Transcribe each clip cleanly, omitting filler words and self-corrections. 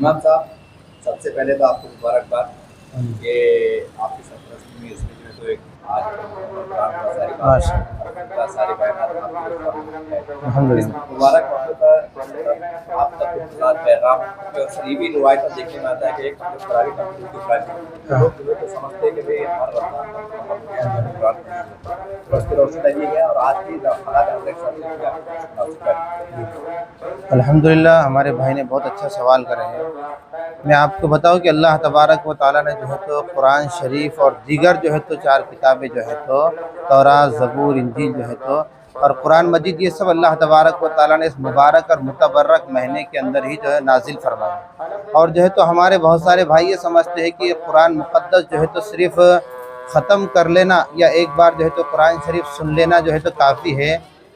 इमाम साहब, सबसे पहले तो आपको मुबारकबाद कि आपकी सरपरस्ती में इसमें जो है तो एक आज कुरान का सारी बात माशा अल्हम्दुलिल्लाह सारी कायनात में आपकी रज़ा है। इस अल्हम्दुलिल्लाह। मुबारक मौके पर आप तक खुशहाल पैगाम और सहीवी रिवायत में देखने में आता है कि एक जो तरावी तकरीर की प्राचीन हाँ, लोग जो है तो समझते हैं कि भाई हर रमज़ान का मुकम्मल हो गया है, कुरान खत्म हो गया। तो उसकी रोशनी डालिए गया और आज की हालात हमारे साथ से क्या अल्हम्दुलिल्लाह हमारे भाई ने बहुत अच्छा सवाल करे हैं। मैं आपको बताऊं कि अल्लाह तबारक व तआला ने जो है तो कुरान शरीफ और दीगर जो है तो 4 किताबें जो है तो तौरात, ज़बूर, इंजील जो है तो और कुरान मजीद, ये सब अल्लाह तबारक व तआला ने इस मुबारक और मुतबर्रक महीने के अंदर ही जो है नाजिल फरमाया। और जो है तो हमारे बहुत सारे भाई ये समझते हैं कि ये कुरान मुक़द्दस जो है तो सिर्फ़ ख़त्म कर लेना या एक बार जो है तो कुरान शरीफ सुन लेना जो है तो काफ़ी है,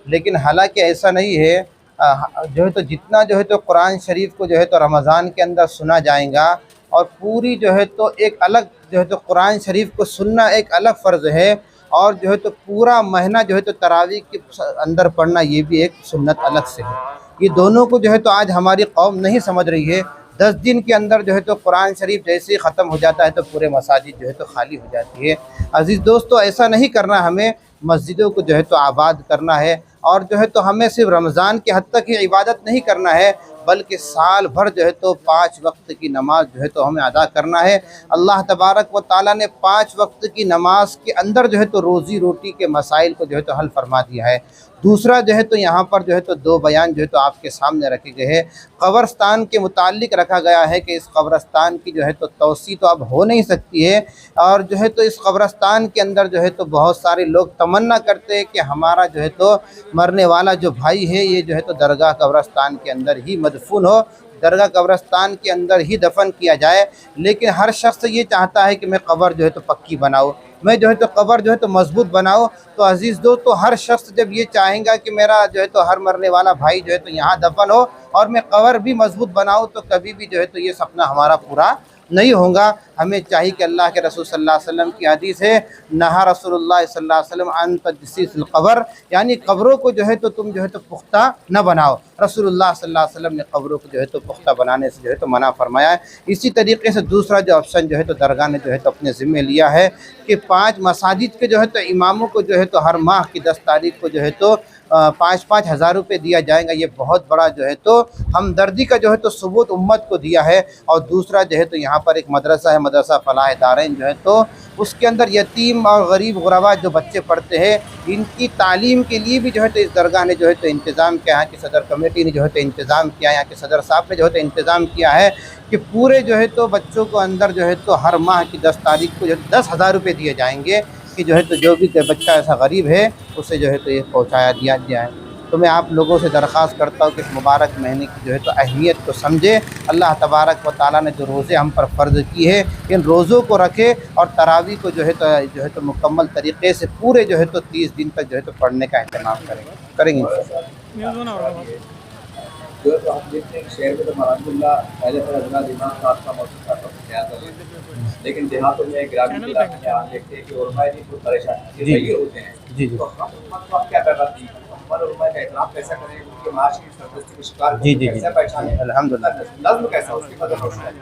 लेकिन हालांकि ऐसा नहीं है। जो है तो जितना जो है तो कुरान शरीफ को जो है तो रमज़ान के अंदर सुना जाएगा और पूरी जो है तो एक अलग जो है तो कुरान शरीफ को सुनना एक अलग फ़र्ज़ है, और जो है तो पूरा महीना जो है तो तरावी के अंदर पढ़ना ये भी एक सुन्नत अलग से है। ये दोनों को जो है तो आज हमारी कौम नहीं समझ रही है। 10 दिन के अंदर जो है तो कुरान शरीफ जैसे ही ख़त्म हो जाता है तो पूरे मसाजिद जो है तो खाली हो जाती है। अज़ीज़ दोस्तों, ऐसा नहीं करना, हमें मस्जिदों को जो है तो आबाद करना है, और जो है तो हमें सिर्फ रमज़ान के हद तक ही इबादत नहीं करना है, बल्कि साल भर जो है तो 5 वक्त की नमाज जो है तो हमें अदा करना है। अल्लाह तबारक व ताला ने 5 वक्त की नमाज के अंदर जो है तो रोज़ी रोटी के मसाइल को जो है तो हल फरमा दिया है। दूसरा जो है तो यहाँ पर जो है तो 2 बयान जो है तो आपके सामने रखे गए हैं। कब्रस्तान के मुतालिक रखा गया है कि इस कब्रस्तान की जो है तो तौसी तो अब हो नहीं सकती है, और जो है तो इस कब्रस्तान के अंदर जो है तो बहुत सारे लोग तमन्ना करते हैं कि हमारा जो है तो मरने वाला जो भाई है ये जो है तो दरगाह कब्रस्तान के अंदर ही मदफून हो, दरगाह कब्रस्तान के अंदर ही दफन किया जाए। लेकिन हर शख्स ये चाहता है कि मैं कब्र जो है तो पक्की बनाऊँ, मैं जो है तो कब्र जो है तो मजबूत बनाऊँ। तो अज़ीज़ दोस्त, तो हर शख्स जब ये चाहेगा कि मेरा जो है तो हर मरने वाला भाई जो है तो यहाँ दफन हो और मैं कब्र भी मजबूत बनाऊँ, तो कभी भी जो है तो ये सपना हमारा पूरा नहीं होगा। हमें चाहिए कि अल्लाह के रसूल सल्लल्लाहु अलैहि वसल्लम की हदीस है, नहा रसूलुल्लाह सल्लल्लाहु अलैहि वसल्लम अन तजस्सीसिल क़ब्र, यानी कब्रों को जो है तो तुम जो है तो पुख्ता न बनाओ। रसूलुल्लाह सल्लल्लाहु अलैहि वसल्लम ने कब्रों को जो है तो पुख्ता बनाने से जो है तो मना फरमाया है। इसी तरीके से दूसरा जो ऑप्शन जो है तो दरगाह ने जो है तो अपने ज़िम्मे लिया है कि 5 मसाजिद के जो है तो इमामों को जो है तो हर माह की 10 तारीख को जो है तो 5-5 हज़ार रुपये दिया जाएगा। ये बहुत बड़ा जो है तो हमदर्दी का जो है तो सबूत उम्मत को दिया है। और दूसरा जो है तो यहाँ पर एक मदरसा है, मदरसा फलाह दारैन जो है तो उसके अंदर यतीम और गरीब गुरबा जो बच्चे पढ़ते हैं, इनकी तालीम के लिए भी जो है तो इस दरगाह ने जो है तो इंतज़ाम किया, यहाँ की सदर कमेटी ने जो है तो इंतज़ाम किया, यहाँ के सदर साहब ने जो है तो इंतज़ाम किया है कि पूरे जो है तो बच्चों को अंदर जो है तो हर माह की 10 तारीख को जो 10,000 रुपये दिए जाएंगे कि जो है तो जो भी बच्चा ऐसा गरीब है उसे जो है तो ये पहुँचाया दिया जाए। तो मैं आप लोगों से दरख्वास्त करता हूँ कि इस मुबारक महीने की जो है तो अहमियत को समझे। अल्लाह तबारक व ताला ने जो रोज़े हम पर फ़र्ज़ की है, इन रोज़ों को रखे और तरावी को जो है तो मुकम्मल तरीक़े से पूरे जो है तो 30 दिन तक जो है तो पढ़ने का अहतमाम करेंगे इंशाअल्लाह। जो है तो हम देखते हैं कि शहर में तो अल्हम्दुलिल्लाह पहले तो हज़रत इमाम साहब का मौजूद था तो ज़्यादा है, लेकिन देहातों में ग्रामीण इलाके में आप देखते हैं कि उलमा जी बहुत परेशान ये होते हैं। जी जी तो हम उम्मत को अब क्या करना चाहिए? हम उलमा का एहतराम कैसा करें, उनके माश की सरपरस्ती के शिकार जी को जी जी कैसे पहचानें, अल्हम्दुलिल्लाह। नज़्म कैसा उसकी मदद रोशन है।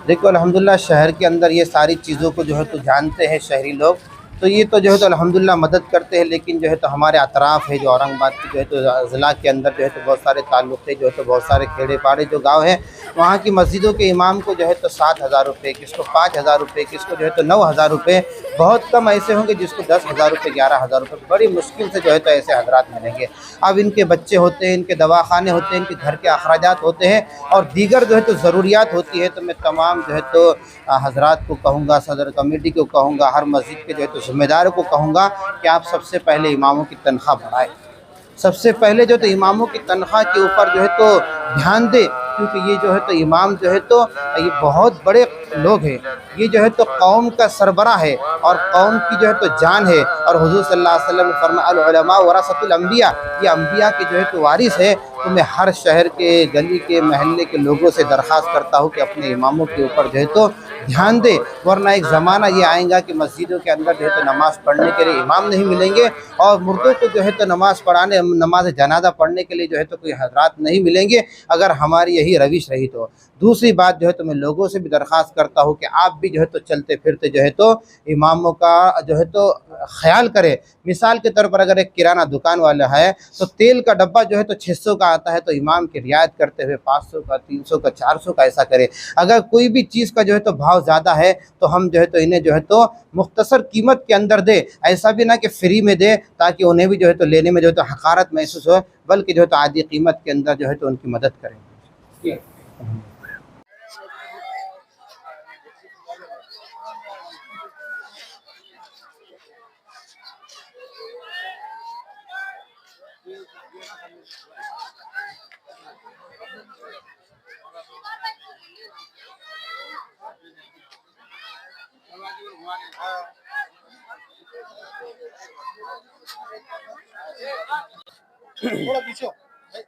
देखो अल्हम्दुलिल्लाह शहर के अंदर ये सारी चीज़ों को जो है तो जानते हैं शहरी लोग, तो ये तो जो है तो अल्हम्दुलिल्लाह मदद करते हैं। लेकिन जो है तो हमारे अतराफ़ है जो औरंगाबाद की जो है तो ज़िला के अंदर जो है तो बहुत सारे ताल्लुक़ है, जो है तो बहुत सारे खेड़े पाड़े जो गाँव हैं, वहाँ की मस्जिदों के इमाम को जो है तो 7,000 रुपये, किसको 5,000 रुपये, किसको जो है तो 9,000 रुपये, बहुत कम ऐसे होंगे जिसको 10,000 रुपये, 11,000 रुपये, बड़ी मुश्किल से जो है तो ऐसे हज़रात मिलेंगे। अब इनके बच्चे होते हैं, इनके दवाखाने होते हैं, इनके घर के अखराजात होते हैं और दीगर जो है तो ज़रूरियात होती है। तो मैं तमाम जो है तो हज़रात को कहूँगा, सदर कमेटी को कहूँगा, हर मस्जिद के जो है तो ज़िम्मेदारों को कहूँगा कि आप सबसे पहले इमामों की तनख्वाह बढ़ाएँ। सबसे पहले जो तो इमामों की तनख्वाह के ऊपर जो है तो ध्यान दे, क्योंकि ये जो है तो इमाम जो है तो ये बहुत बड़े लोग हैं, ये जो है तो कौम का सरबरा है और कौम की जो है तो जान है। और हुज़ूर सल्लल्लाहु अलैहि वसल्लम ने फरमाया अल उलमा वरसतुल अंबिया, ये अंबिया के जो है तो वारिस है। तो मैं हर शहर के, गली के, महल्ले के लोगों से दरख्वास्त करता हूँ कि अपने इमामों के ऊपर जो है तो ध्यान दें, वरना एक ज़माना ये आएगा कि मस्जिदों के अंदर जो है तो नमाज़ पढ़ने के लिए इमाम नहीं मिलेंगे और मुर्दों को जो है तो नमाज़ पढ़ाने, नमाज जनाजा पढ़ने के लिए जो है तो कोई हज़रात नहीं मिलेंगे, अगर हमारी यही रविश रही तो। दूसरी बात जो है तो मैं लोगों से भी दरख्वास्त करता हूँ कि आप भी जो है तो चलते फिरते जो है तो इमामों का जो है तो ख्याल करें। मिसाल के तौर पर अगर एक किराना दुकान वाला है तो तेल का डब्बा जो है तो 600 का आता है, तो इमाम की रियायत करते हुए 500 का, 300 का, 400 का ऐसा करें। अगर कोई भी चीज़ का जो है तो भाव ज़्यादा है तो हम जो है तो इन्हें जो है तो मुख्तसर कीमत के अंदर दे, ऐसा भी ना कि फ्री में दे, ताकि उन्हें भी जो है तो लेने में जो है तो हक़ारत महसूस हो, बल्कि जो है तो आधी कीमत के अंदर जो है तो उनकी मदद करें। थोड़ा पीछे हो भाई,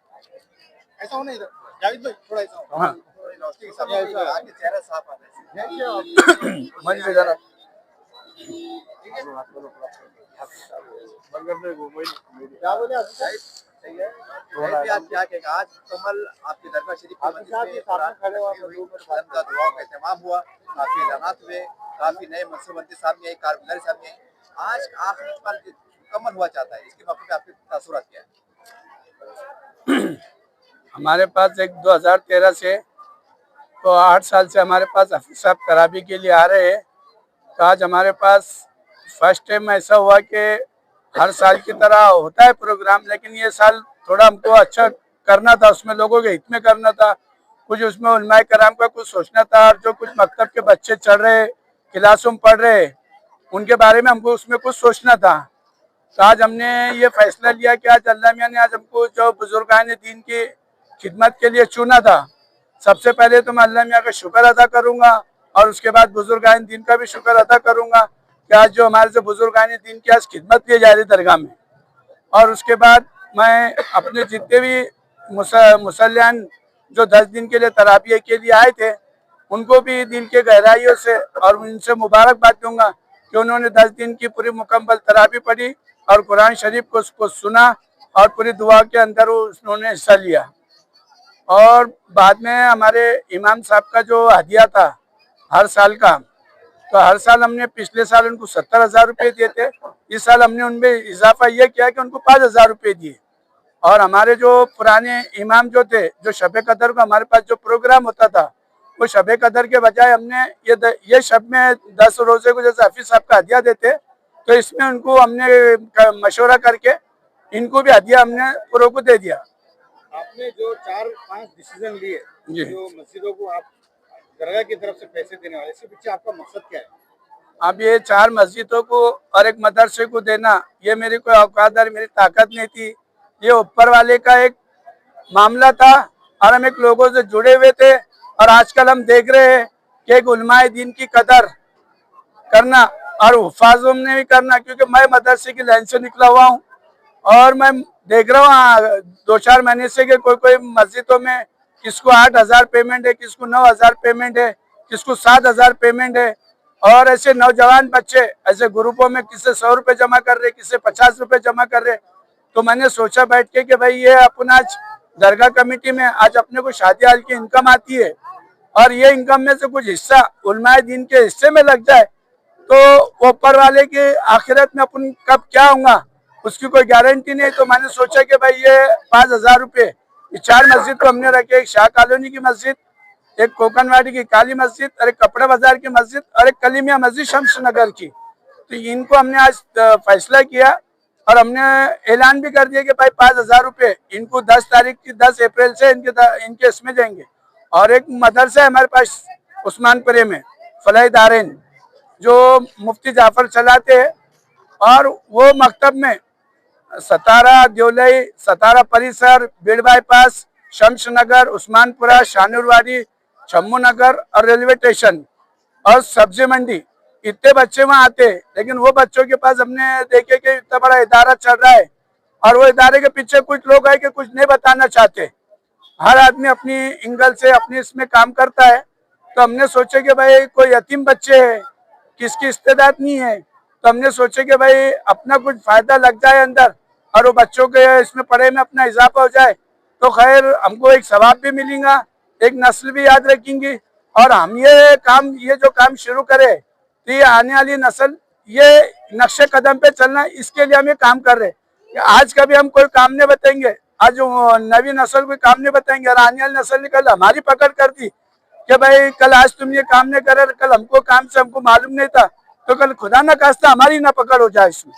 ऐसा होना इधर जावेद भाई, थोड़ा ऐसा हो। हाँ आगे चेहरा साफ आ रहा है मन से जरा क्या बोले आप क्या कहेगा। आज कमल आपके दरबार शरीफ के मंदिर में का दुआ का एहतमाम हुआ, काफी ऐलानात हुए, काफी नए मनसूबबंदी सामने आई, कारगुजारी सामने आई। आज आखिरी पर मुकम्मल हुआ चाहता है, इसके मौके पे आपके तासुरात क्या है? हमारे पास एक 2013 से तो 8 साल से हमारे पास हफीज साहब तराबी के लिए आ रहे हैं। तो आज हमारे पास फर्स्ट टाइम ऐसा हुआ कि हर साल की तरह होता है प्रोग्राम, लेकिन ये साल थोड़ा हमको अच्छा करना था, उसमें लोगों के हित में करना था, कुछ उसमें उलमाए कराम का कुछ सोचना था, और जो कुछ मकतब के बच्चे चढ़ रहे, क्लासों में पढ़ रहे, उनके बारे में हमको उसमें कुछ सोचना था। तो आज हमने ये फैसला लिया कि आज अल्लाह मियाँ ने आज हमको जो बुजुर्गान दीन की खिदमत के लिए चुना था। सबसे पहले तो मैं अल्लाह मियाँ का शुक्र अदा करूँगा और उसके बाद बुजुर्गान दीन का भी शुक्र अदा करूँगा कि आज जो हमारे से बुजुर्गान दीन की आज खिदमत की जा रही दरगाह में। और उसके बाद मैं अपने जितने भी मुसल्मान जो 10 दिन के लिए तराबिया के लिए आए थे, उनको भी दिन के गहराइयों से और उनसे मुबारकबाद दूंगा कि उन्होंने 10 दिन की पूरी मुकम्मल तराबी पढ़ी और कुरान शरीफ को उसको सुना और पूरी दुआ के अंदर उन्होंने हिस्सा लिया। और बाद में हमारे इमाम साहब का जो हदिया था हर साल का, तो हर साल हमने पिछले साल उनको 70,000 रुपये दिए थे, इस साल हमने उनमें इजाफा यह किया कि उनको 5,000 रुपये दिए। और हमारे जो पुराने इमाम जो थे, जो शब कदर को हमारे पास जो प्रोग्राम होता था, वो शब कदर के बजाय हमने ये शब में 10 रोजे को जैसे हफीज साहब का हदिया देते, तो इसमें उनको हमने मशवरा करके इनको भी हदिया हमने पूरों को दे दिया। आपने जो 4-5 डिसीजन लिए, जो मस्जिदों को आप दरगाह की तरफ से पैसे देने वाले, इसके पीछे आपका मकसद क्या है? अब ये 4 मस्जिदों को और एक मदरसे को देना, ये मेरी कोई औकात मेरी ताकत नहीं थी, ये ऊपर वाले का एक मामला था और हम एक लोगों से जुड़े हुए थे। और आजकल हम देख रहे हैं कि एक उलमाए दीन की कदर करना और हुफाजों ने भी करना, क्योंकि मैं मदरसे की लाइन से निकला हुआ हूँ और मैं देख रहा हूँ 2-4 महीने से कि कोई मस्जिदों में किसको 8,000 पेमेंट है, किसको 9,000 पेमेंट है, किसको 7,000 पेमेंट है। और ऐसे नौजवान बच्चे ऐसे ग्रुपों में किससे 100 रुपये जमा कर रहे, किससे 50 रुपये जमा कर रहे। तो मैंने सोचा बैठ के कि भाई ये अपना आज दरगाह कमेटी में आज अपने को शादी हाल की इनकम आती है और ये इनकम में से कुछ हिस्सा उलमाए दीन के हिस्से में लग जाए तो ऊपर वाले के आखिरत में अपन कब क्या होगा उसकी कोई गारंटी नहीं। तो मैंने सोचा कि भाई ये 5,000 रुपये, ये 4 मस्जिद को हमने रखे, एक शाह कॉलोनी की मस्जिद, एक कोकनवाड़ी की काली मस्जिद और एक कपड़ा बाजार की मस्जिद और एक कलीमिया मस्जिद शम्स नगर की। तो इनको हमने आज फैसला किया और हमने ऐलान भी कर दिया कि भाई 5,000 रुपये इनको 10 तारीख की 10 अप्रैल से इनके इसमें जाएंगे। और एक मदरसा है हमारे पास उस्मानपुरे में फलाह दारैन, जो मुफ्ती जाफर चलाते हैं, और वो मकतब में सतारा देवलई, सतारा परिसर, बीड़ बाईपास, शम्स नगर, उस्मानपुरा, शानूरवाड़ी, छम्मू नगर और रेलवे स्टेशन और सब्जी मंडी, इतने बच्चे वहाँ आते हैं। लेकिन वो बच्चों के पास हमने देखे कि इतना बड़ा इदारा चल रहा है और वो इदारे के पीछे कुछ लोग है कि कुछ नहीं बताना चाहते। हर आदमी अपनी एंगल से अपनी इसमें काम करता है, तो हमने सोचे कि भाई कोई यतीम बच्चे है, किसकी इस्तेदाद नहीं है, तो हमने सोचे कि भाई अपना कुछ फायदा लग जाए अंदर और वो बच्चों के इसमें पढ़े में अपना इजाफा हो जाए, तो खैर हमको एक सवाब भी मिलेगा, एक नस्ल भी याद रखेंगी। और हम ये जो काम शुरू करें तो ये आने वाली नस्ल ये नक्शे कदम पे चलना, इसके लिए हम ये काम कर रहे हैं। आज कभी हम कोई काम नहीं बताएंगे, आज नवी नस्ल कोई काम नहीं बताएंगे और आने वाली नस्ल ने कल हमारी पकड़ कर दी कि भाई कल आज तुम ये काम नहीं करे, कल हमको काम से हमको मालूम नहीं था, तो कल खुदा ना खास्ता हमारी ना पकड़ हो जाए इसमें।